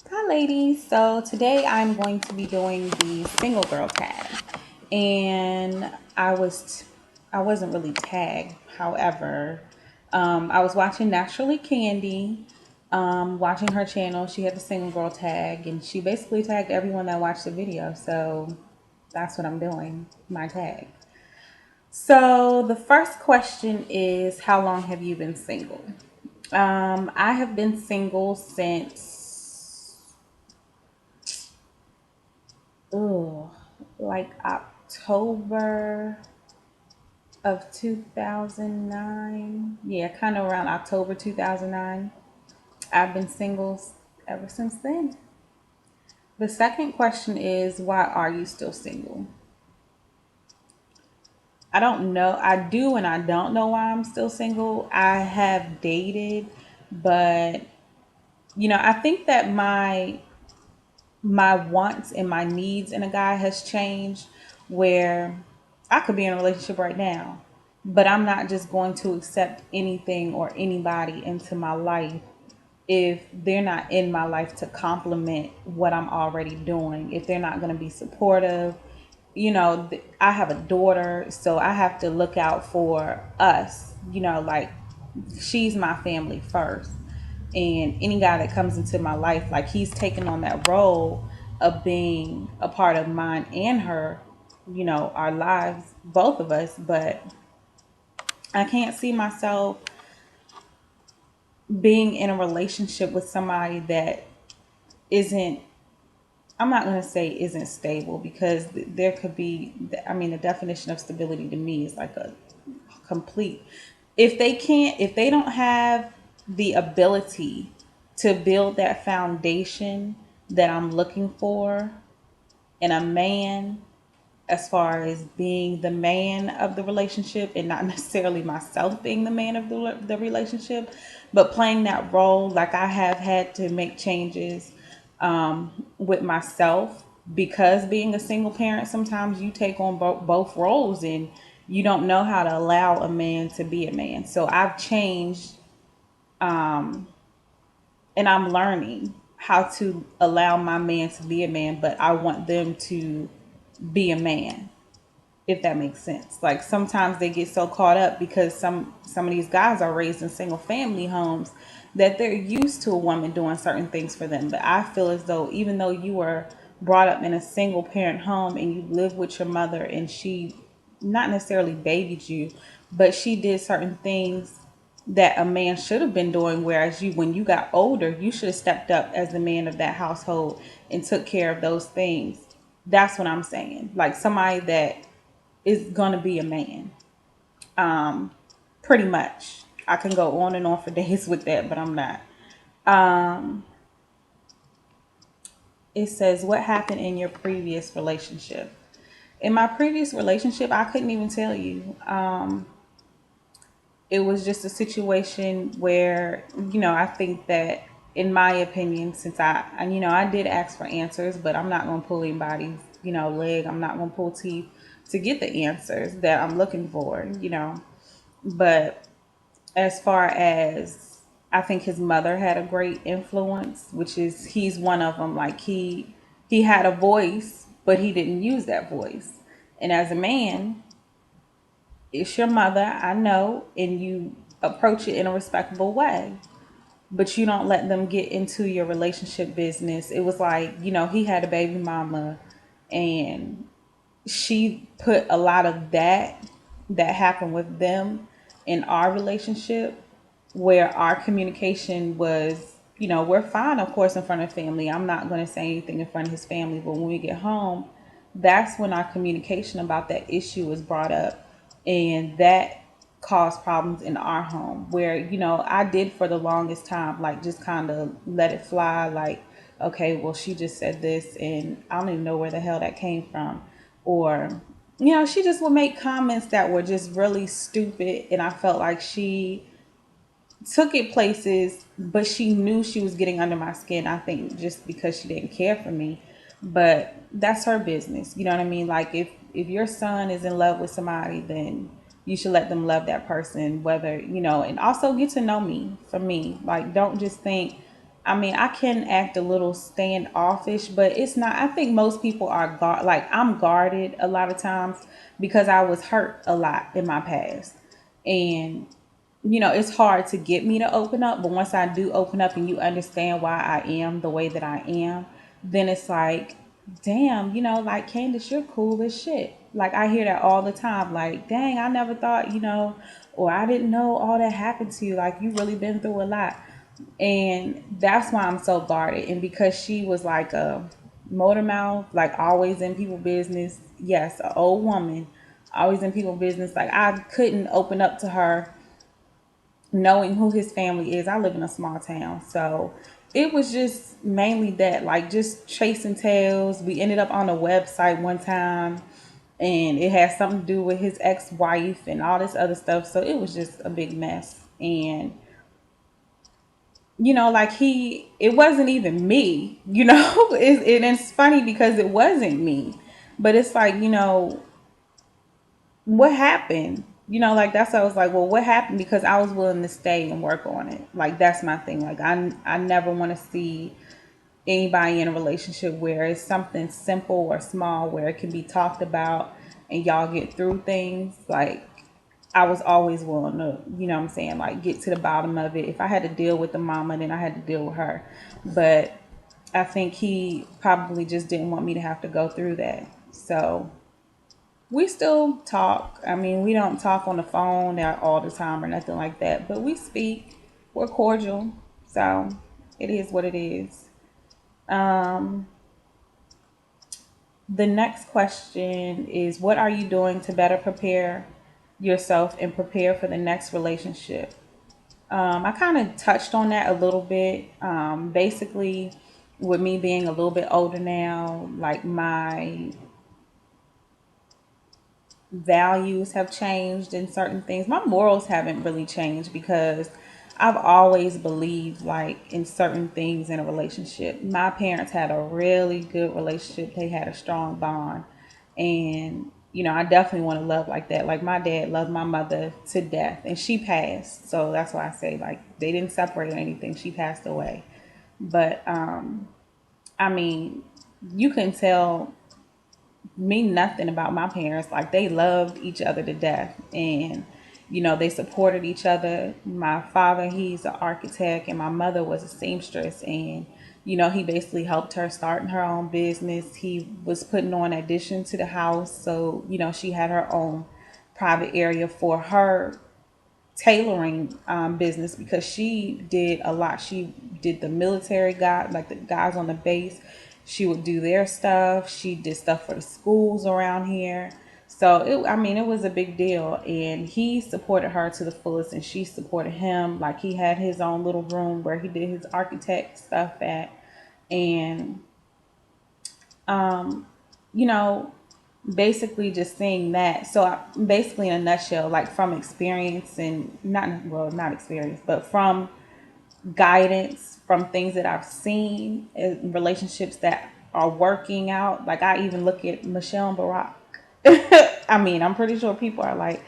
Hi, ladies. So today I'm going to be doing the single girl tag, and I wasn't really tagged. However, I was watching Naturally Candy, watching her channel. She had the single girl tag, and she basically tagged everyone that watched the video. So that's what I'm doing. My tag. So the first question is, how long have you been single? I have been single since oh, like October of 2009. Yeah, kind of around October 2009. I've been single ever since then. The second question is, why are you still single? I don't know. I do and I don't know why I'm still single. I have dated, but I think that my wants and my needs in a guy has changed where I could be in a relationship right now, but I'm not just going to accept anything or anybody into my life if they're not in my life to complement what I'm already doing. If they're not going to be supportive, I have a daughter, so I have to look out for us, like she's my family first. And any guy that comes into my life, like he's taken on that role of being a part of mine and her, our lives, both of us. But I can't see myself being in a relationship with somebody that isn't, I'm not going to say isn't stable, because there could be, I mean, the definition of stability to me is like a complete, if they don't have the ability to build that foundation that I'm looking for in a man, as far as being the man of the relationship and not necessarily myself being the man of the relationship, but playing that role. Like, I have had to make changes with myself, because being a single parent, sometimes you take on both roles and you don't know how to allow a man to be a man. So I've changed, and I'm learning how to allow my man to be a man, but I want them to be a man, if that makes sense. Like, sometimes they get so caught up because some of these guys are raised in single family homes that they're used to a woman doing certain things for them. But I feel as though, even though you were brought up in a single parent home and you live with your mother, and she not necessarily babied you, but she did certain things that a man should have been doing, whereas you, when you got older, you should have stepped up as the man of that household and took care of those things. That's what I'm saying. Like, somebody that is gonna be a man. Um, Pretty much. I can go on and on for days with that, but I'm not. Um, it says, what happened in your previous relationship? In my previous relationship, I couldn't even tell you. It was just a situation where, I think that, in my opinion, since I did ask for answers, but I'm not going to pull anybody's, leg. I'm not going to pull teeth to get the answers that I'm looking for. But as far as, I think his mother had a great influence, which is, he's one of them. Like, he had a voice, but he didn't use that voice. And as a man, it's your mother, I know, and you approach it in a respectable way, but you don't let them get into your relationship business. It was like, he had a baby mama, and she put a lot of that happened with them in our relationship, where our communication was, we're fine, of course, in front of family. I'm not going to say anything in front of his family, but when we get home, that's when our communication about that issue was brought up, and that caused problems in our home, where, I did for the longest time, like, just kind of let it fly, like, okay, well, she just said this and I don't even know where the hell that came from. Or, she just would make comments that were just really stupid, and I felt like she took it places, but she knew she was getting under my skin. I think just because she didn't care for me, but that's her business. You know what I mean? Like, if your son is in love with somebody, then you should let them love that person, whether, and also get to know me. For me, like, don't just think I mean, I can act a little standoffish, but it's not. I think most people are like I'm guarded a lot of times because I was hurt a lot in my past, and it's hard to get me to open up. But once I do open up, and you understand why I am the way that I am, then it's like, damn, like Candace, you're cool as shit. Like I hear that all the time. Like, dang, I never thought, or I didn't know all that happened to you. Like you really been through a lot. And that's why I'm so guarded. And because she was like a motor mouth, like always in people business. Yes, an old woman, always in people business. Like I couldn't open up to her knowing who his family is. I live in a small town. So it was just mainly that, like just chasing tails. We ended up on a website one time and it had something to do with his ex-wife and all this other stuff. So it was just a big mess. And like it wasn't even me, and it's funny because it wasn't me, but it's like, what happened? Like that's why I was like, well, what happened? Because I was willing to stay and work on it. Like that's my thing. Like I never want to see anybody in a relationship where it's something simple or small where it can be talked about and y'all get through things. Like I was always willing to, what I'm saying, like get to the bottom of it. If I had to deal with the mama, then I had to deal with her. But I think he probably just didn't want me to have to go through that. So we still talk. I mean, we don't talk on the phone all the time or nothing like that, but we speak. We're cordial. So it is what it is. Um, the next question is, what are you doing to better prepare yourself and prepare for the next relationship? I kind of touched on that a little bit. Basically, with me being a little bit older now, like my values have changed in certain things. My morals haven't really changed because I've always believed like in certain things in a relationship. My parents had a really good relationship. They had a strong bond. And I definitely want to love like that. Like my dad loved my mother to death and she passed. So that's why I say like they didn't separate or anything. She passed away. But I mean, you can tell me nothing about my parents. Like they loved each other to death, and they supported each other. My father, he's an architect, and my mother was a seamstress, and he basically helped her start in her own business. He was putting on addition to the house, so she had her own private area for her tailoring business because she did a lot. She did the military guy, like the guys on the base. She would do their stuff. She did stuff for the schools around here. So I mean, it was a big deal, and he supported her to the fullest, and she supported him. Like he had his own little room where he did his architect stuff at, and um, you know, basically just seeing that. So basically, in a nutshell, like from experience and not experience, but from guidance, from things that I've seen in relationships that are working out. Like I even look at Michelle and Barack. I mean, I'm pretty sure people are like,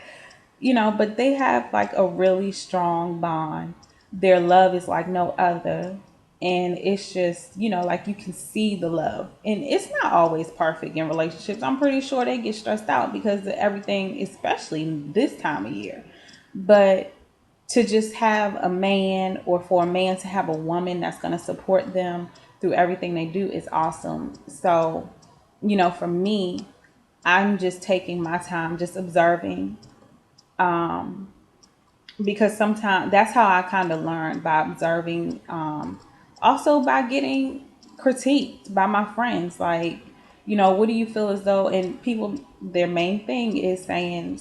but they have like a really strong bond. Their love is like no other. And it's just, like you can see the love. And it's not always perfect in relationships. I'm pretty sure they get stressed out because of everything, especially this time of year. But to just have a man, or for a man to have a woman that's going to support them through everything they do, is awesome. So, for me, I'm just taking my time, just observing, because sometimes that's how I kind of learned, by observing, also by getting critiqued by my friends. Like, what do you feel as though, and people, their main thing is saying,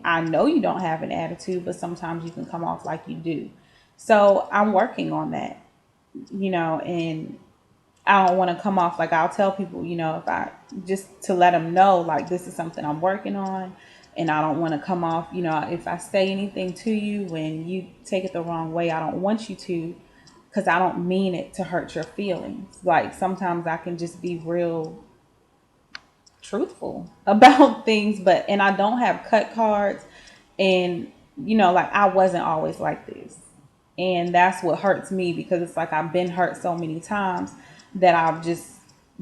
I know you don't have an attitude, but sometimes you can come off like you do. So I'm working on that, and I don't want to come off like, I'll tell people, if I just to let them know, like, this is something I'm working on. And I don't want to come off, if I say anything to you when you take it the wrong way, I don't want you to, because I don't mean it to hurt your feelings. Like, sometimes I can just be real truthful about things, and I don't have cut cards. And, like, I wasn't always like this. And that's what hurts me, because it's like I've been hurt so many times that I've just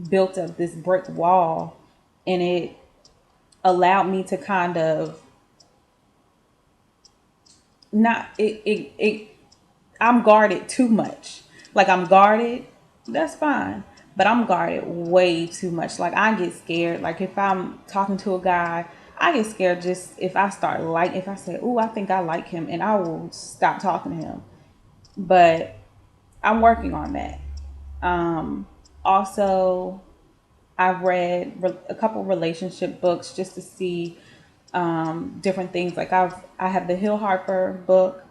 built up this brick wall, and it allowed me to kind of not it I'm guarded too much. Like, I'm guarded, that's fine. But I'm guarded way too much. Like, I get scared. Like, if I'm talking to a guy, I get scared just if I start like if I say, "Ooh, I think I like him," and I will stop talking to him. But I'm working on that. Um Also, I've read a couple relationship books just to see different things. Like, I have the Hill Harper book.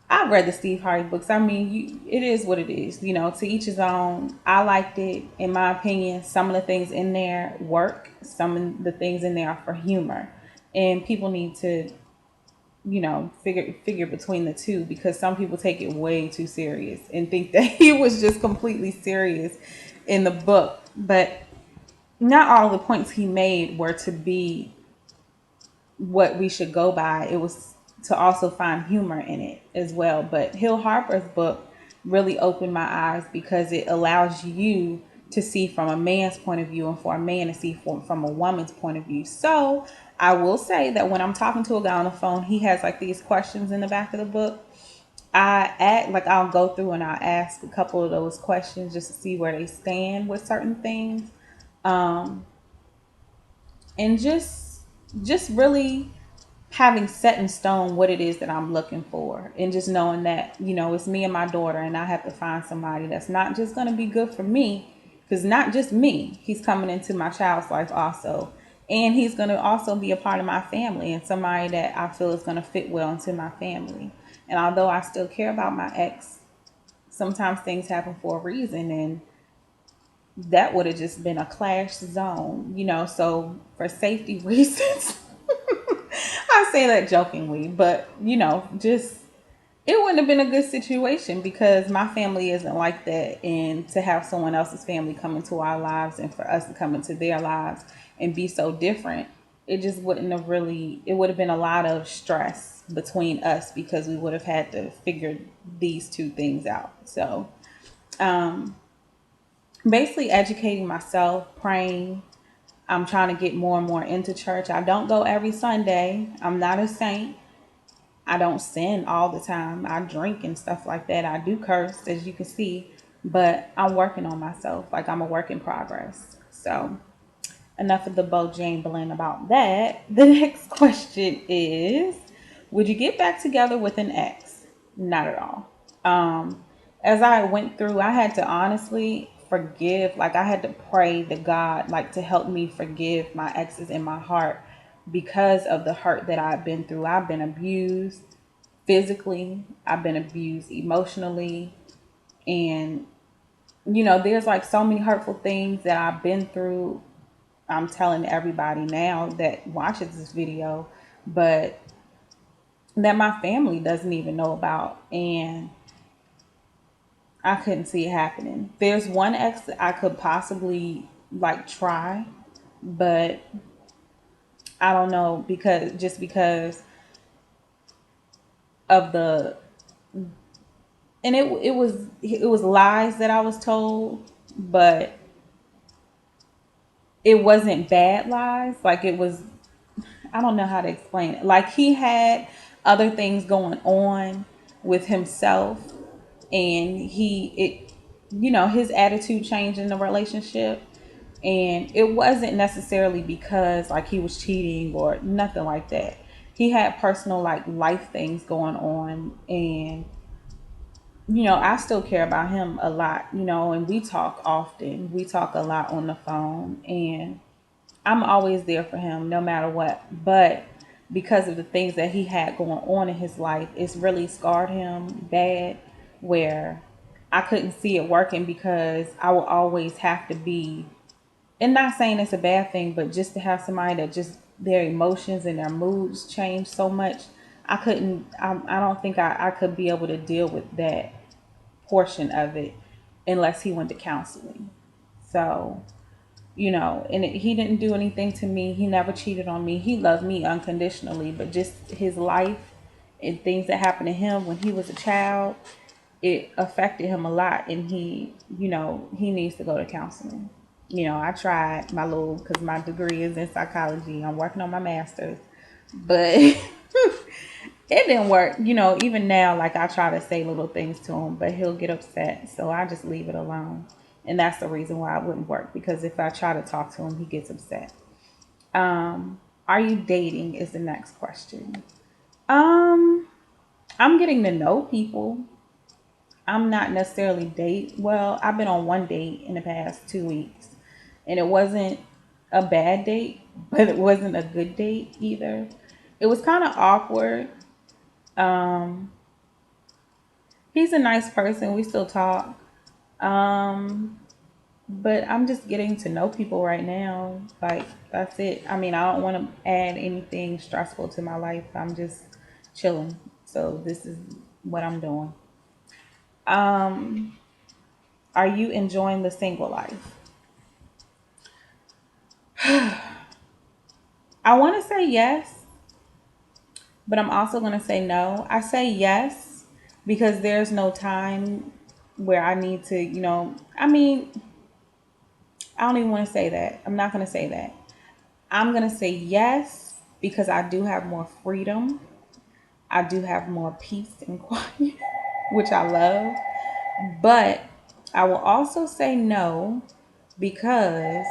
I've read the Steve Harvey books. I mean, it is what it is. To each his own. I liked it, in my opinion. Some of the things in there work. Some of the things in there are for humor, and people need to, figure between the two, because some people take it way too serious and think that he was just completely serious in the book. But not all the points he made were to be what we should go by. It was to also find humor in it as well. But Hill Harper's book really opened my eyes, because it allows you to see from a man's point of view, and for a man to see from a woman's point of view. So I will say that when I'm talking to a guy on the phone, he has like these questions in the back of the book. I'll go through and I'll ask a couple of those questions just to see where they stand with certain things. Um, and just really having set in stone what it is that I'm looking for, and just knowing that, it's me and my daughter, and I have to find somebody that's not just going to be good for me, because not just me, he's coming into my child's life also, and he's going to also be a part of my family, and somebody that I feel is going to fit well into my family. And although I still care about my ex, sometimes things happen for a reason, and that would have just been a clash zone, so for safety reasons, I say that jokingly, but just it wouldn't have been a good situation, because my family isn't like that. And to have someone else's family come into our lives, and for us to come into their lives and be so different, it just wouldn't have really, it would have been a lot of stress between us, because we would have had to figure these two things out. So, um, basically, educating myself, praying. I'm trying to get more and more into church. I don't go every Sunday. I'm not a saint. I don't sin all the time. I drink and stuff like that. I do curse, as you can see, but I'm working on myself. Like, I'm a work in progress. So, enough of the Bojangling about that. The next question is, would you get back together with an ex? Not at all. As I went through, I had to honestly forgive. Like, I had to pray to God, like, to help me forgive my exes in my heart, because of the hurt that I've been through. I've been abused physically, I've been abused emotionally, and there's like so many hurtful things that I've been through. I'm telling everybody now that watches this video, but that my family doesn't even know about, and I couldn't see it happening. There's one ex that I could possibly like try, but I don't know, because of the and it was lies that I was told, but it wasn't bad lies. Like, it was, I don't know how to explain it. Like, he had other things going on with himself, and his attitude changed in the relationship, and it wasn't necessarily because like he was cheating or nothing like that. He had personal like life things going on, and I still care about him a lot, and we talk often. We talk a lot on the phone, and I'm always there for him no matter what. But because of the things that he had going on in his life, it's really scarred him bad, where I couldn't see it working, because I will always have to be, and not saying it's a bad thing, but just to have somebody that just their emotions and their moods change so much. I don't think I could be able to deal with that portion of it unless he went to counseling. So, he didn't do anything to me. He never cheated on me. He loved me unconditionally, but just his life and things that happened to him when he was a child, it affected him a lot, and he needs to go to counseling. I tried my little, because my degree is in psychology. I'm working on my master's, but it didn't work. Even now, like, I try to say little things to him, but he'll get upset. So I just leave it alone. And that's the reason why it wouldn't work, because if I try to talk to him, he gets upset. Are you dating is the next question. Um, I'm getting to know people. I'm not necessarily date. Well, I've been on one date in the past 2 weeks, and it wasn't a bad date, but it wasn't a good date either. It was kind of awkward. Um, he's a nice person. We still talk. Um, but I'm just getting to know people right now. Like, that's it. I mean, I don't want to add anything stressful to my life. I'm just chilling. So this is what I'm doing. Um, are you enjoying the single life? I want to say yes, but I'm also going to say no. I say yes because there's no time where I need to, I mean, I don't even want to say that. I'm not going to say that. I'm going to say yes because I do have more freedom. I do have more peace and quiet, which I love. But I will also say no because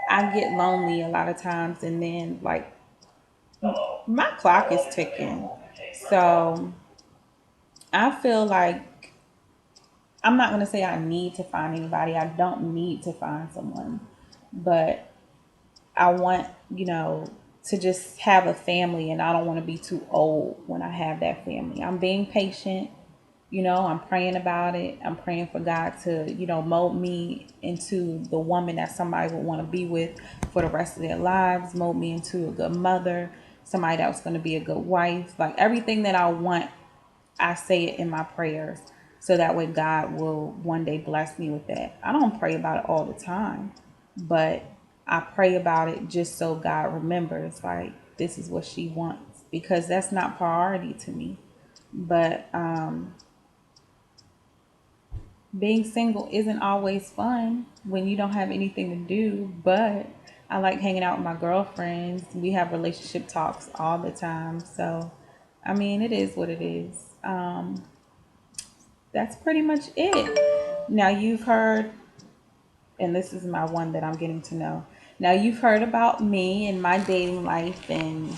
I get lonely a lot of times, and then, like, my clock is ticking. So I feel like I'm not going to say I need to find anybody. I don't need to find someone. But I want, to just have a family, and I don't want to be too old when I have that family. I'm being patient. I'm praying about it. I'm praying for God to, mold me into the woman that somebody would want to be with for the rest of their lives, mold me into a good mother, somebody that's going to be a good wife. Like, everything that I want, I say it in my prayers. So that way God will one day bless me with that. I don't pray about it all the time, but I pray about it just so God remembers, like, this is what she wants, because that's not priority to me. But being single isn't always fun when you don't have anything to do, but I like hanging out with my girlfriends. We have relationship talks all the time. So, I mean, it is what it is. That's pretty much it. Now, you've heard, and this is my one that I'm getting to know. Now, you've heard about me and my dating life and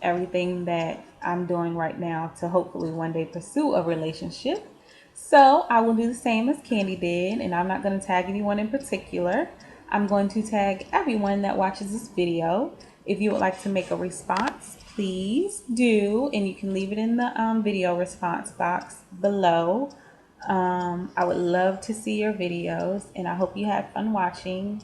everything that I'm doing right now to hopefully one day pursue a relationship. So I will do the same as Candy did, and I'm not going to tag anyone in particular. I'm going to tag everyone that watches this video. If you would like to make a response, please do, and you can leave it in the video response box below. I would love to see your videos, and I hope you had fun watching.